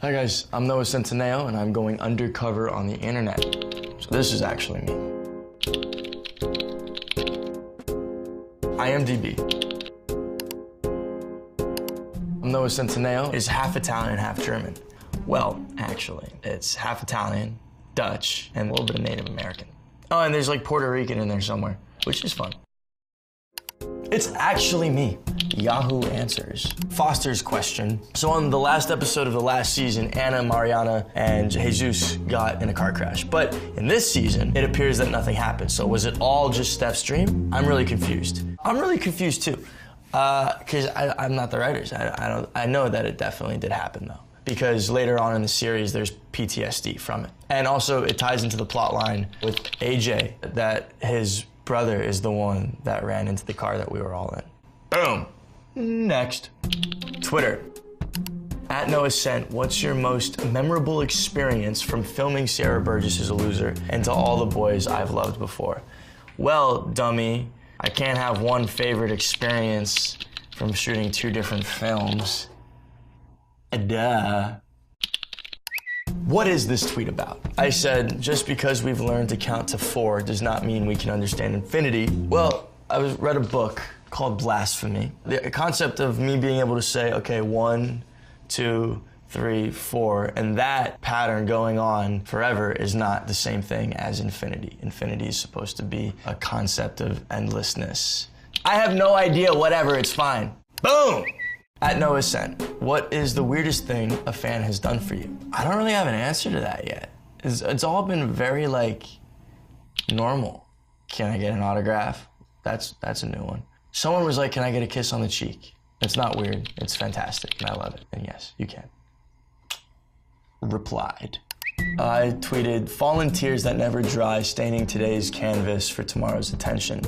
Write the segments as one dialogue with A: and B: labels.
A: Hi guys, I'm Noacentineo and I'm going undercover on the internet. So this is actually me. IMDb. I'm Noacentineo is half Italian, half German. Well, actually, it's half Italian, Dutch, and a little bit of Native American. Oh, and there's like Puerto Rican in there somewhere, which is fun. It's actually me. Yahoo Answers. Foster's question. So on the last episode of the last season, Anna, Mariana, and Jesus got in a car crash. But in this season, it appears that nothing happened. So was it all just Steph's dream? I'm really confused. I'm really confused too. Because I'm not the writers. I know that it definitely did happen though. Because later on in the series, there's PTSD from it. And also it ties into the plot line with AJ that his brother is the one that ran into the car that we were all in. Boom. Next. Twitter. @NoahSent, what's your most memorable experience from filming Sarah Burgess is a Loser and to all the boys I've loved before? Well, dummy, I can't have one favorite experience from shooting 2 different films. Duh. What is this tweet about? I said, just because we've learned to count to 4 does not mean we can understand infinity. Well, I read a book called Blasphemy. The concept of me being able to say, okay, 1, 2, 3, 4, and that pattern going on forever is not the same thing as infinity. Infinity is supposed to be a concept of endlessness. I have no idea, whatever, it's fine. Boom! @NoahSent, what is the weirdest thing a fan has done for you? I don't really have an answer to that yet. It's all been very, like, normal. Can I get an autograph? That's a new one. Someone was like, can I get a kiss on the cheek? It's not weird, it's fantastic, and I love it, and yes, you can. Replied. I tweeted, fallen tears that never dry, staining today's canvas for tomorrow's attention.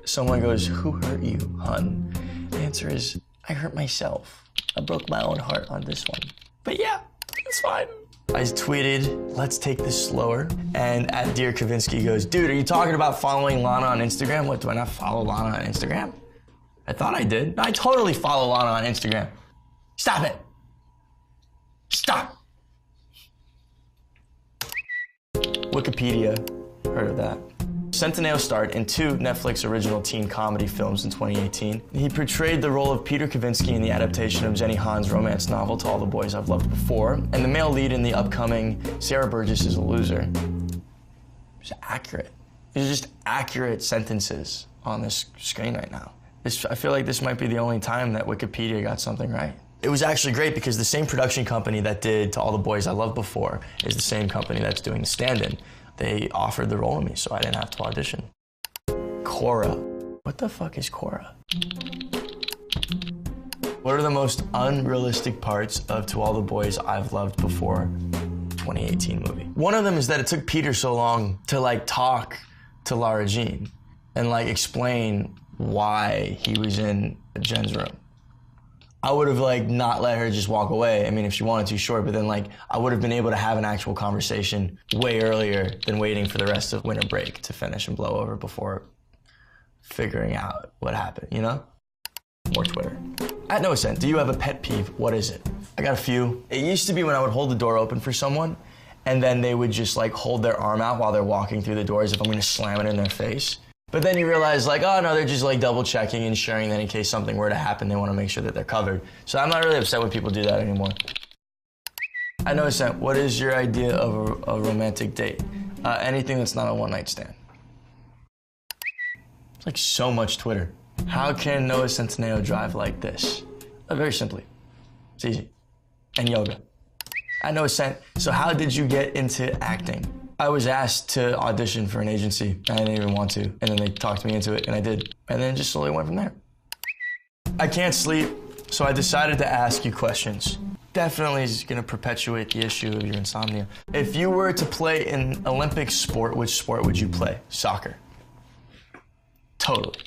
A: Someone goes, who hurt you, hun? The answer is, I hurt myself. I broke my own heart on this one. But yeah, it's fine. I tweeted, let's take this slower. And @Dear Kavinsky goes, dude, are you talking about following Lana on Instagram? What, do I not follow Lana on Instagram? I thought I did. I totally follow Lana on Instagram. Stop it. Stop. Wikipedia, heard of that. Centineo starred in 2 Netflix original teen comedy films in 2018. He portrayed the role of Peter Kavinsky in the adaptation of Jenny Han's romance novel To All the Boys I've Loved Before, and the male lead in the upcoming Sarah Burgess is a Loser. It's accurate. These are just accurate sentences on this screen right now. I feel like this might be the only time that Wikipedia got something right. It was actually great because the same production company that did To All the Boys I Loved Before is the same company that's doing The Stand-In. They offered the role to me, so I didn't have to audition. Cora. What the fuck is Cora? What are the most unrealistic parts of To All the Boys I've Loved Before 2018 movie? One of them is that it took Peter so long to like talk to Lara Jean and like explain why he was in Jen's room. I would have like not let her just walk away. I mean, if she wanted to, sure, but then like I would have been able to have an actual conversation way earlier than waiting for the rest of winter break to finish and blow over before figuring out what happened, you know? More Twitter. @NoahSent, do you have a pet peeve? What is it? I got a few. It used to be when I would hold the door open for someone and then they would just like hold their arm out while they're walking through the door as if I'm gonna slam it in their face. But then you realize like, oh no, they're just like double checking, ensuring that in case something were to happen, they want to make sure that they're covered. So I'm not really upset when people do that anymore. @NoahSent, what is your idea of a romantic date? Anything that's not a one-night stand. It's like so much Twitter. How can Noacentineo drive like this? Very simply, it's easy. And yoga. @NoahSent, so how did you get into acting? I was asked to audition for an agency. I didn't even want to. And then they talked me into it, and I did. And then it just slowly went from there. I can't sleep, so I decided to ask you questions. Definitely is gonna perpetuate the issue of your insomnia. If you were to play an Olympic sport, which sport would you play? Soccer. Totally.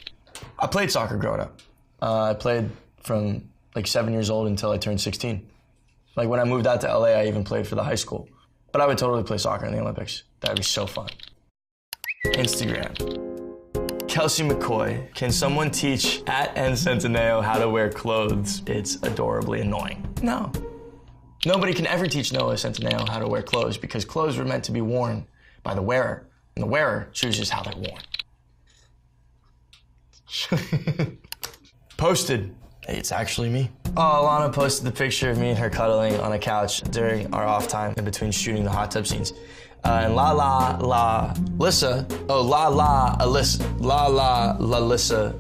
A: I played soccer growing up. I played from like 7 years old until I turned 16. Like when I moved out to LA, I even played for the high school. But I would totally play soccer in the Olympics. That'd be so fun. Instagram. Kelsey McCoy, can someone teach @NCentineo how to wear clothes? It's adorably annoying. No. Nobody can ever teach Noah Centineo how to wear clothes because clothes were meant to be worn by the wearer, and the wearer chooses how they're worn. Posted. Hey, it's actually me. Oh, Alana posted the picture of me and her cuddling on a couch during our off time in between shooting the hot tub scenes. And Alyssa. Oh, Alyssa.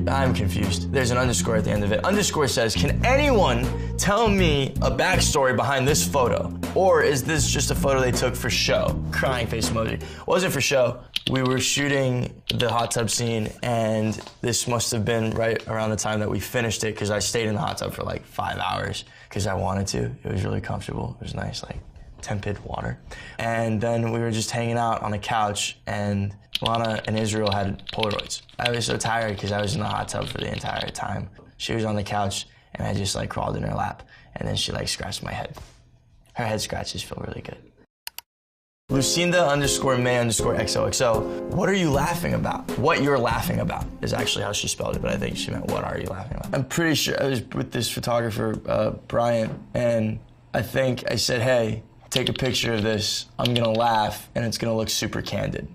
A: I'm confused. There's an underscore at the end of it. Underscore says, can anyone tell me a backstory behind this photo? Or is this just a photo they took for show? Crying face emoji. Wasn't for show. We were shooting the hot tub scene, and this must have been right around the time that we finished it, because I stayed in the hot tub for like 5 hours because I wanted to. It was really comfortable. It was nice, like tepid water. And then we were just hanging out on a couch, and Lana and Israel had Polaroids. I was so tired because I was in the hot tub for the entire time. She was on the couch, and I just like crawled in her lap, and then she like scratched my head. Her head scratches feel really good. Lucinda_May_XOXO. What are you laughing about? What you're laughing about is actually how she spelled it, but I think she meant what are you laughing about? I'm pretty sure I was with this photographer, Brian, and I think I said, hey, take a picture of this. I'm gonna laugh, and it's gonna look super candid.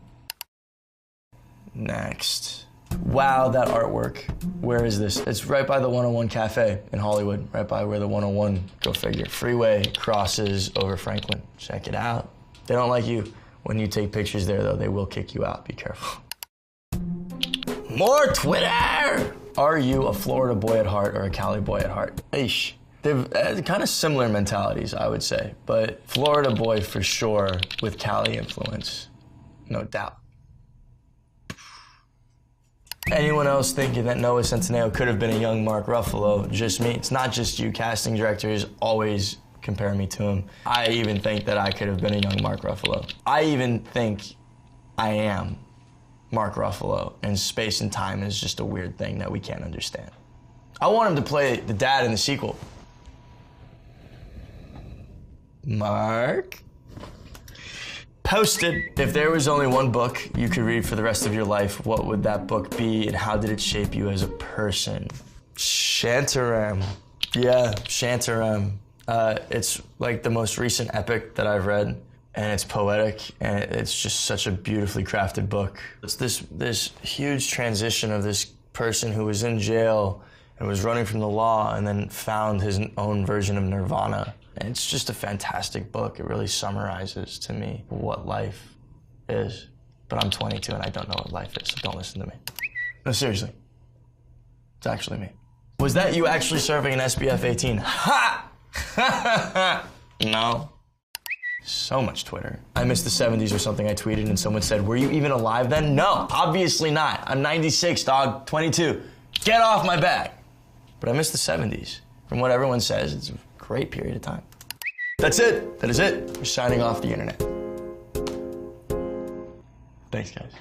A: Next. Wow, that artwork. Where is this? It's right by the 101 Cafe in Hollywood, right by where the 101, go figure, freeway crosses over Franklin. Check it out. They don't like you when you take pictures there, though. They will kick you out. Be careful. More Twitter! Are you a Florida boy at heart or a Cali boy at heart? Eesh. They've kind of similar mentalities, I would say, but Florida boy for sure with Cali influence, no doubt. Anyone else thinking that Noah Centineo could have been a young Mark Ruffalo? Just me. It's not just you. Casting directors always compare me to him. I even think that I could have been a young Mark Ruffalo. I even think I am Mark Ruffalo, and space and time is just a weird thing that we can't understand. I want him to play the dad in the sequel. Mark? Posted. If there was only one book you could read for the rest of your life, what would that book be, and how did it shape you as a person? Shantaram. Yeah, Shantaram. It's like the most recent epic that I've read, and it's poetic, and it's just such a beautifully crafted book. It's this huge transition of this person who was in jail and was running from the law and then found his own version of nirvana. And it's just a fantastic book. It really summarizes to me what life is. But I'm 22 and I don't know what life is, so don't listen to me. No, seriously. It's actually me. Was that you actually serving an SBF 18? Ha! No. So much Twitter. I missed the 70s or something I tweeted and someone said, were you even alive then? No, obviously not. I'm 96, dog, 22. Get off my back. But I missed the 70s. From what everyone says, it's a great period of time. That's it. That is it. We're signing off the internet. Thanks, guys.